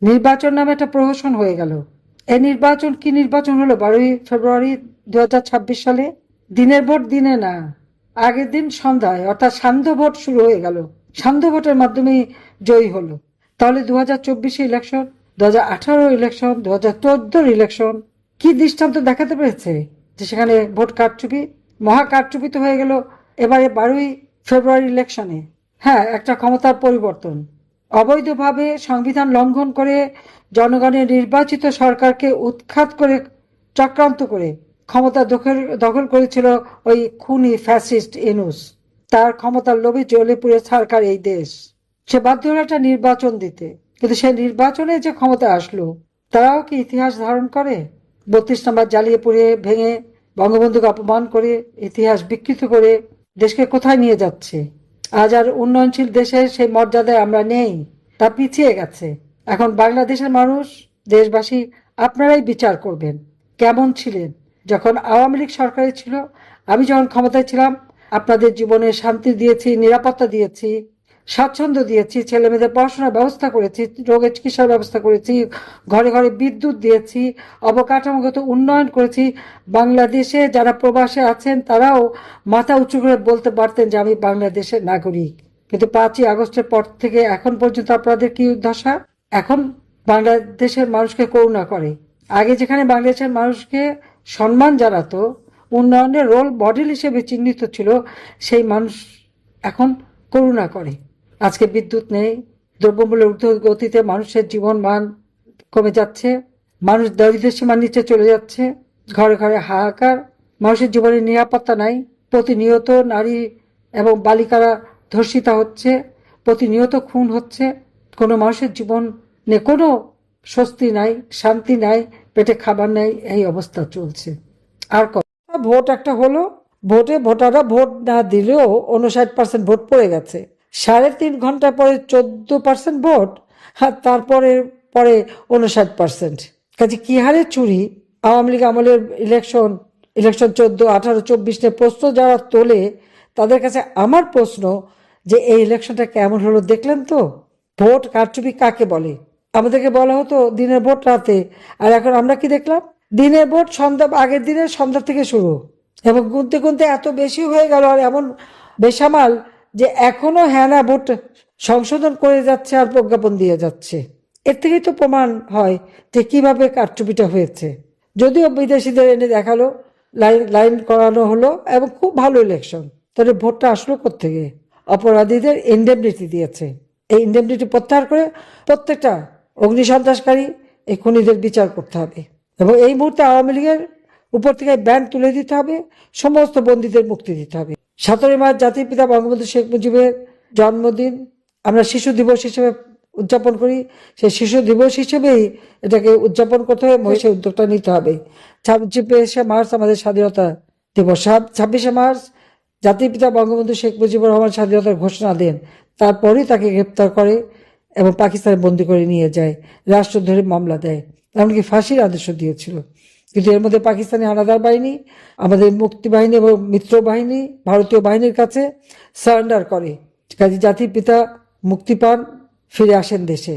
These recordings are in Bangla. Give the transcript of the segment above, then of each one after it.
নির্বাচন নামে একটা প্রহসন হয়ে গেল। এই নির্বাচন কি নির্বাচন হলো 12ই ফেব্রুয়ারি 2026 সালে? দিনের ভোট দিনে না, আগের দিন সন্ধ্যায়, অর্থাৎ সান্ধ্য ভোট শুরু হয়ে গেল। সান্ধ্য ভোটের মাধ্যমে জয়ী হলো। তাহলে 2024 ইলেকশন, 2018 ইলেকশন, 2014 ইলেকশন কি দৃষ্টান্ত দেখাতে পেরেছে যে সেখানে ভোট কারচুপি, মহা কারচুপি তো হয়ে গেল এবারে 12ই ফেব্রুয়ারি ইলেকশনে। হ্যাঁ, একটা ক্ষমতার পরিবর্তন, অবৈধভাবে সংবিধান লঙ্ঘন করে জনগণের নির্বাচিত সরকারকে উৎখাত করে, চক্রান্ত করে ক্ষমতা দখল করেছিল ওই খুনি ফ্যাসিস্ট ইউনূস। তার ক্ষমতার লোভে জ্বলে পুড়ে সরকার এই দেশ। সে বাধ্য হলো একটা নির্বাচন দিতে, কিন্তু সেই নির্বাচনে যে ক্ষমতা আসলো, তারাও কি ইতিহাস ধারণ করে? 32 নম্বর জ্বালিয়ে পুড়িয়ে ভেঙে, বঙ্গবন্ধুকে অপমান করে, ইতিহাস বিকৃত করে দেশকে কোথায় নিয়ে যাচ্ছে? আজ আর উন্নয়নশীল দেশের সেই মর্যাদায় আমরা নেই, তা পিছিয়ে গেছে। এখন বাংলাদেশের মানুষ, দেশবাসী, আপনারাই বিচার করবেন কেমন ছিলেন যখন আওয়ামী লীগ সরকারে ছিল। আমি যখন ক্ষমতায় ছিলাম আপনাদের জীবনে শান্তি দিয়েছি, নিরাপত্তা দিয়েছি, স্বাচ্ছন্দ্য দিয়েছি, ছেলে মেয়েদের পড়াশোনার ব্যবস্থা করেছি, রোগের চিকিৎসার ব্যবস্থা করেছি, ঘরে ঘরে বিদ্যুৎ দিয়েছি, অবকাঠামোগত উন্নয়ন করেছি। বাংলাদেশে যারা প্রবাসে আছেন তারাও মাথা উঁচু করে বলতে পারতেন যে আমি বাংলাদেশের নাগরিক। কিন্তু 5ই আগস্টের পর থেকে এখন পর্যন্ত আপনাদের কি দশা? এখন বাংলাদেশের মানুষকে করুণা করে। আগে যেখানে বাংলাদেশের মানুষকে সম্মান জানাতো, উন্নয়নের রোল মডেল হিসেবে চিহ্নিত ছিল, সেই মানুষ এখন করুণা করে। আজকে বিদ্যুৎ নেই, দ্রব্যমূল্যের ঊর্ধ্বগতিতে মানুষের জীবন মান কমে যাচ্ছে, মানুষ দারিদ্র্য সীমার নিচে চলে যাচ্ছে, ঘরে ঘরে হাহাকার, মানুষের জীবনের নিরাপত্তা নাই, প্রতিনিয়ত নারী এবং বালিকারা ধর্ষিতা হচ্ছে, প্রতিনিয়ত খুন হচ্ছে, কোনো মানুষের জীবনে কোনো স্বস্তি নাই, শান্তি নাই, পেটে খাবার নাই, এই অবস্থা চলছে। আর ভোট একটা হলো, ভোটে ভোটাররা ভোট না দিলেও 59% ভোট পড়ে গেছে। 3.5 ঘন্টা পরে 14% ভোট, আর তারপরে পরে 59%। কাজে কি হারে চুরি! আওয়ামী লীগ আমলের ইলেকশন 14, 18, 24 নিয়ে প্রশ্ন যারা তোলে তাদের কাছে আমার প্রশ্ন যে এই ইলেকশনটা কেমন হলো দেখলেন তো? ভোট কারচুপি কাকে বলে? আমাদেরকে বলা হতো দিনের ভোট রাতে, আর এখন আমরা কি দেখলাম? দিনের ভোট সন্ধ্যা, আগের দিনের সন্ধ্যা থেকে শুরু, এবং গুনতে গুনতে এত বেশি হয়ে গেল, আর এমন বেসামাল যে এখনো হ্যানা ভোট সংশোধন করে যাচ্ছে আর প্রজ্ঞাপন দিয়ে যাচ্ছে। এর থেকেই তো প্রমাণ হয় যে কিভাবে কারচুপিটা হয়েছে। যদিও বিদেশিদের এনে দেখালো, লাইন লাইন করানো হলো এবং খুব ভালো ইলেকশন, তাহলে ভোটটা আসলো কোত্থেকে? অপরাধীদের ইন্ডেমনিটি দিয়েছে। এই ইন্ডেমনিটি প্রত্যাহার করে প্রত্যেকটা অগ্নিসন্ত্রাসকারী, এই খুনিদের বিচার করতে হবে, এবং এই মুহূর্তে আওয়ামী লীগের উপর থেকে ব্যান তুলে দিতে হবে, সমস্ত বন্দীদের মুক্তি দিতে হবে। 17 মার্চ জাতির পিতা বঙ্গবন্ধু শেখ মুজিবের জন্মদিন, আমরা শিশু দিবস হিসেবে উদযাপন করি। সেই শিশু দিবস হিসেবেই এটাকে উদযাপন করতে হবে, সেই উদ্যোগটা নিতে হবে। 26শে মার্চ আমাদের স্বাধীনতা দিবস। 26শে মার্চ জাতির পিতা বঙ্গবন্ধু শেখ মুজিবুর রহমান স্বাধীনতার ঘোষণা দেন, তারপরেই তাকে গ্রেপ্তার করে এবং পাকিস্তানে বন্দি করে নিয়ে যায়, রাষ্ট্রদ্রোহী মামলা দেয়, এমনকি ফাঁসির আদেশও দিয়েছিল। কিন্তু এর মধ্যে পাকিস্তানি হানাদার বাহিনী আমাদের মুক্তি বাহিনী এবং মিত্র বাহিনী, ভারতীয় বাহিনীর কাছে সারেন্ডার করে। কাজে জাতির পিতা মুক্তি পান, ফিরে আসেন দেশে।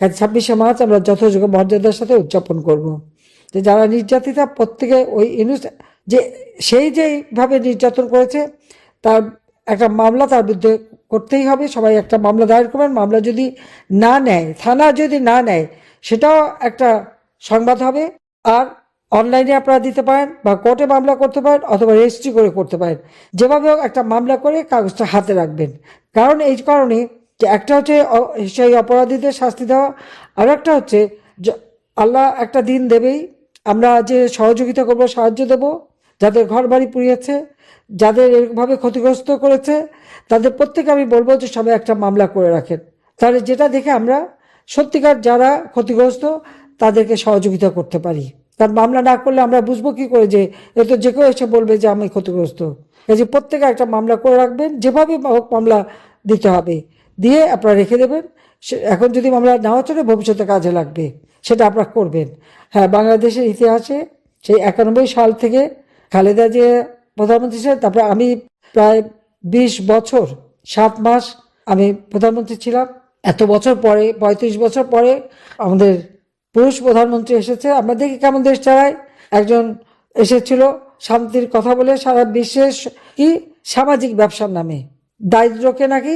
কাজে 26শে মার্চ আমরা যথাযোগ্য মর্যাদার সাথে উদযাপন করব। যে যারা নির্যাতিতা, প্রত্যেকে ওই ইউনূস যে সেই যেভাবে নির্যাতন করেছে তার একটা মামলা তার বিরুদ্ধে করতেই হবে। সবাই একটা মামলা দায়ের করবেন। মামলা যদি না নেয়, থানা যদি না নেয়, সেটাও একটা সংবাদ হবে। আর অনলাইনে আপনারা দিতে পারেন, বা কোর্টে মামলা করতে পারেন, অথবা রেজিস্ট্রি করে করতে পারেন। যেভাবে হোক একটা মামলা করে কাগজটা হাতে রাখবেন। কারণ এই কারণে যে একটা হচ্ছে সেই অপরাধীদের শাস্তি দেওয়া, আর একটা হচ্ছে আল্লাহ একটা দিন দেবেই, আমরা যে সহযোগিতা করব, সাহায্য দেব, যাদের ঘর বাড়ি পুড়িয়েছে, যাদের এরকমভাবে ক্ষতিগ্রস্ত করেছে, তাদের প্রত্যেকে আমি বলবো যে সবাই একটা মামলা করে রাখেন। তাহলে যেটা দেখে আমরা সত্যিকার যারা ক্ষতিগ্রস্ত তাদেরকে সহযোগিতা করতে পারি। কারণ মামলা না করলে আমরা বুঝবো কি করে যে এ তো যে কেউ এসে বলবে যে আমি ক্ষতিগ্রস্ত। এই যে প্রত্যেকে একটা মামলা করে রাখবেন, যেভাবে হোক মামলা দিতে হবে, দিয়ে আপনারা রেখে দেবেন। এখন যদি মামলা নেওয়া চলে, ভবিষ্যতে কাজে লাগবে, সেটা আপনারা করবেন। হ্যাঁ, বাংলাদেশের ইতিহাসে সেই 91 সাল থেকে খালেদা যে প্রধানমন্ত্রী ছিলেন, তারপরে আমি প্রায় 20 বছর 7 মাস আমি প্রধানমন্ত্রী ছিলাম। এত বছর পরে, 35 বছর পরে আমাদের পুরুষ প্রধানমন্ত্রী এসেছে। আমরা দেখি কেমন দেশ চালায়। একজন এসেছিল শান্তির কথা বলে সারা বিশ্বের কি সামাজিক ব্যবসার নামে দারিদ্রকে নাকি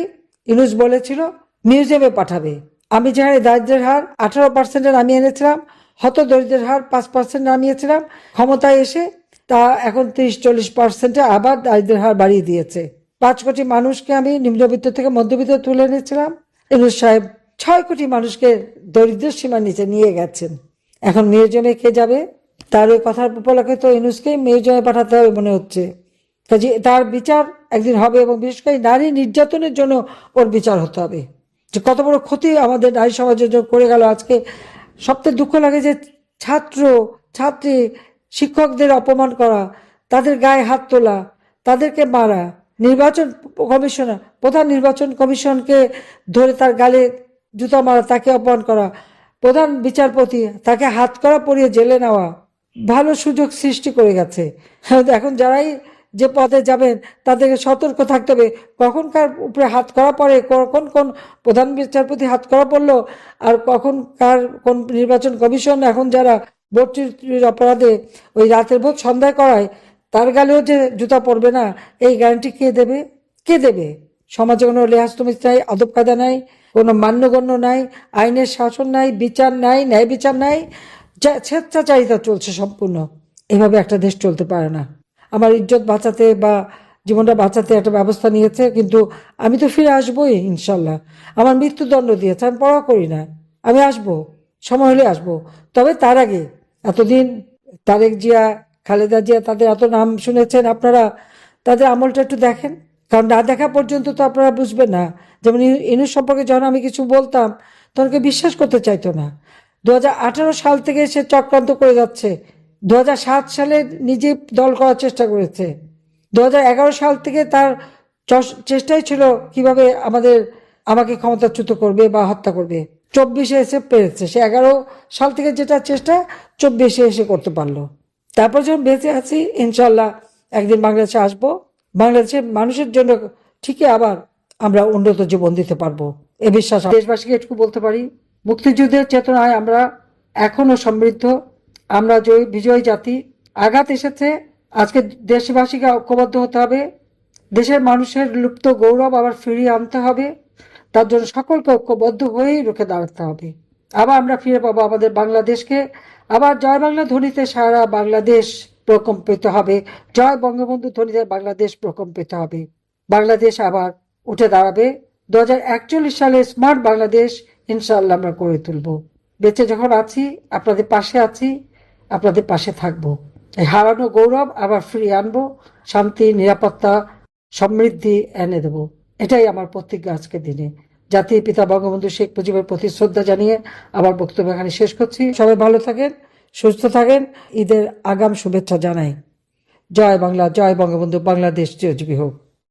ইউনূস বলেছিল মিউজিয়ামে পাঠাবে। আমি যেখানে দারিদ্রের হার 18% নামিয়ে এনেছিলাম, হত দরিদ্রের হার 5% নামিয়েছিলাম, ক্ষমতায় এসে তা এখন 30-40% আবার দারিদ্রের হার বাড়িয়ে দিয়েছে। 5 কোটি মানুষকে আমি নিম্নবিত্ত থেকে মধ্যবিত্ত তুলে এনেছিলাম। ইউনূস সাহেব 6 কোটি মানুষকে দরিদ্রের সীমার নিচে নিয়ে গেছেন। এখন মিউজিয়ামে কে যাবে? তার ওই কথার উপলক্ষে তো ইউনূসকে মিউজিয়ামে পাঠাতে হবে মনে হচ্ছে। কাজে তার বিচার একদিন হবে, এবং বিশেষ করে নারী নির্যাতনের জন্য ওর বিচার হতে হবে। যে কত বড় ক্ষতি আমাদের নারী সমাজের জন্য করে গেল। আজকে সবচেয়ে দুঃখ লাগে যে ছাত্র ছাত্রী শিক্ষকদের অপমান করা, তাদের গায়ে হাত তোলা, তাদেরকে মারা, নির্বাচন কমিশনার প্রধান নির্বাচন কমিশনকে ধরে তার গালে জুতা মারা, তাকে অপমান করা, প্রধান বিচারপতি তাকে হাত করা পরিয়ে জেলে নেওয়া, ভালো সুযোগ সৃষ্টি করে গেছে। এখন যারাই যে পদে যাবেন তাদেরকে সতর্ক থাকতে হবে কখন কার উপরে হাত করা পড়ে, কখন কোন প্রধান বিচারপতি হাত করা পড়লো, আর কখন কার কোন নির্বাচন কমিশন এখন যারা ভোট চুরির অপরাধে ওই রাতের ভোট সন্ধ্যায় করায় তার গালেও যে জুতা পড়বে না, এই গ্যারান্টি কে দেবে? কে দেবে? সমাজে কোনো লেহাজ তমিজ নাই, আদব কায়দা নাই, কোনো মান্যগণ্য নাই, আইনের শাসন নাই, বিচার নাই, ন্যায় বিচার নাই, স্বেচ্ছাচারিতা চলছে সম্পূর্ণ। এভাবে একটা দেশ চলতে পারে না। আমার ইজ্জত বাঁচাতে বা জীবনটা বাঁচাতে একটা ব্যবস্থা নিয়েছে, কিন্তু আমি তো ফিরে আসবোই ইনশাল্লাহ। আমার মৃত্যুদণ্ড দিয়েছে, আমি পড়া করি না, আমি আসবো, সময় হলে আসবো। তবে তার আগে এতদিন তারেক জিয়া, খালেদা জিয়া, তাদের এত নাম শুনেছেন আপনারা, তাদের আমলটা একটু দেখেন। কারণ না দেখা পর্যন্ত তো আপনারা বুঝবেন না। যেমন ইউনূস সম্পর্কে যখন আমি কিছু বলতাম তখন কেউ বিশ্বাস করতে চাইতো না। 2018 সাল থেকে সে চক্রান্ত করে যাচ্ছে। 2007 সালে নিজে দল করার চেষ্টা করেছে। 2011 সাল থেকে তার চেষ্টাই ছিল কিভাবে আমাকে ক্ষমতাচ্যুত করবে বা হত্যা করবে। 24-এ এসে পেরেছে। সে 11 সাল থেকে যেটা চেষ্টা 24-এ এসে করতে পারলো। তারপর যখন বেঁচে আছি ইনশাল্লাহ একদিন বাংলাদেশে আসবো, বাংলাদেশের মানুষের জন্য ঠিকই আবার আমরা উন্নত জীবন দিতে পারবো, এ বিশ্বাস। দেশবাসীকে একটু বলতে পারি, মুক্তিযুদ্ধের চেতনায় আমরা এখনো সমৃদ্ধ, আমরা বিজয়ী জাতি। আঘাত এসেছে, আজকে দেশবাসীকে ঐক্যবদ্ধ হতে হবে, দেশের মানুষের লুপ্ত গৌরব আবার ফিরিয়ে আনতে হবে। তার জন্য সকলকে ঐক্যবদ্ধ হয়েই রুখে দাঁড়াতে হবে। আবার আমরা ফিরে পাবো আমাদের বাংলাদেশকে। আবার জয় বাংলা ধ্বনিতে সারা বাংলাদেশ প্রকম্পিত হবে, জয় বঙ্গবন্ধু ধ্বনিতে বাংলাদেশ প্রকম্পিত হবে। বাংলাদেশ আবার উঠে দাঁড়াবে। 2041 সালে স্মার্ট বাংলাদেশ ইনশাআল্লাহ আমরা করে তুলব। বেঁচে যখন আছি আপনাদের পাশে আছি, আপনাদের পাশে থাকবো। এই হারানো গৌরব আবার ফিরিয়ে আনবো, শান্তি, নিরাপত্তা, সমৃদ্ধি এনে দেব। এটাই আমার প্রতিজ্ঞা আজকের দিনে। জাতির পিতা বঙ্গবন্ধু শেখ মুজিবের প্রতি শ্রদ্ধা জানিয়ে আমার বক্তব্য এখানে শেষ করছি। সবাই ভালো থাকেন, সুস্থ থাকেন, ঈদের আগাম শুভেচ্ছা জানাই। জয় বাংলা, জয় বঙ্গবন্ধু, বাংলাদেশ চিরজীবী হোক।